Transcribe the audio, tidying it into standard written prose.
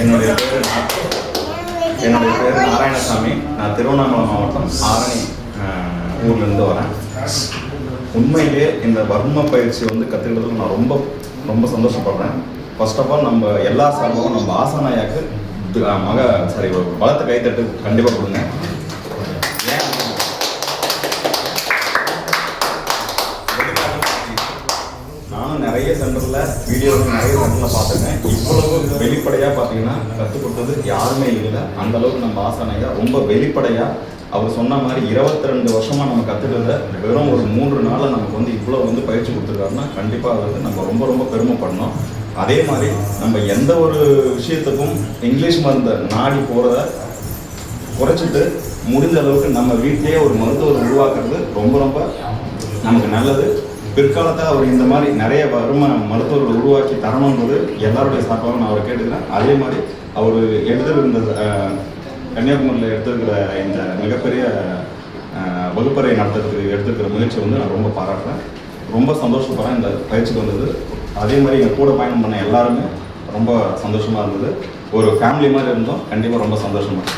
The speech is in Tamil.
என்னுடைய பேர் நாராயணசாமி. நான் திருவண்ணாமலை மாவட்டம் ஆரணி ஊர்லேருந்து வரேன். உண்மையிலே இந்த வர்ம பயிற்சி கற்றுக்கிட்டதுக்கு நான் ரொம்ப ரொம்ப சந்தோஷப்படுறேன். ஃபர்ஸ்ட் ஆஃப் ஆல் நம்ம எல்லா சார்பாகவும் நம்ம ஆசானாயாக்கு ஒரு பலத்தை கைத்தட்டு கண்டிப்பாக கொடுங்க. நானும் நிறைய சென்டரில் நிறைய சென்டரில் பார்த்துருக்கேன். இவ்வளவு வெளிப்படையாக பார்த்தீங்கன்னா கற்றுக் கொடுத்தது யாருமே இல்லை. அந்த அளவுக்கு நம்ம ஆசானாயா ரொம்ப வெளிப்படையாக அவர் சொன்ன மாதிரி 22 வருஷமாக நம்ம கற்றுக்கிறத வெறும் ஒரு 3 நாளில் நமக்கு இவ்வளோ பயிற்சி கொடுத்துருக்காருன்னா கண்டிப்பாக நம்ம ரொம்ப ரொம்ப பெருமைப்படணும். அதே மாதிரி நம்ம எந்த ஒரு விஷயத்துக்கும் இங்கிலீஷ் மருந்தை நாடி போகிறத குறைச்சிட்டு முடிஞ்ச அளவுக்கு நம்ம வீட்டிலேயே ஒரு மருத்துவர் உருவாக்குறது ரொம்ப ரொம்ப நமக்கு நல்லது. பிற்காலத்தில் அவர் இந்த மாதிரி நிறைய மருத்துவர்கள் உருவாக்கி தரணுன்றது எல்லாருடைய சார்பாக நான் அவரை கேட்டுக்கிறேன். அதே மாதிரி அவர் எடுத்துருந்த கன்னியாகுமரியில் எடுத்துருக்கிற இந்த மிகப்பெரிய வகுப்பறை நடத்துறதுக்கு எடுத்துருக்கிற முயற்சி நான் ரொம்ப பாராட்டுறேன். ரொம்ப சந்தோஷப்படுறேன் இந்த பயிற்சிக்கு வந்தது. அதே மாதிரி எங்கள் கூட பயணம் பண்ண எல்லாருமே ரொம்ப சந்தோஷமாக இருந்தது. ஒரு ஃபேமிலி மாதிரி இருந்தோம். கண்டிப்பாக ரொம்ப சந்தோஷமாக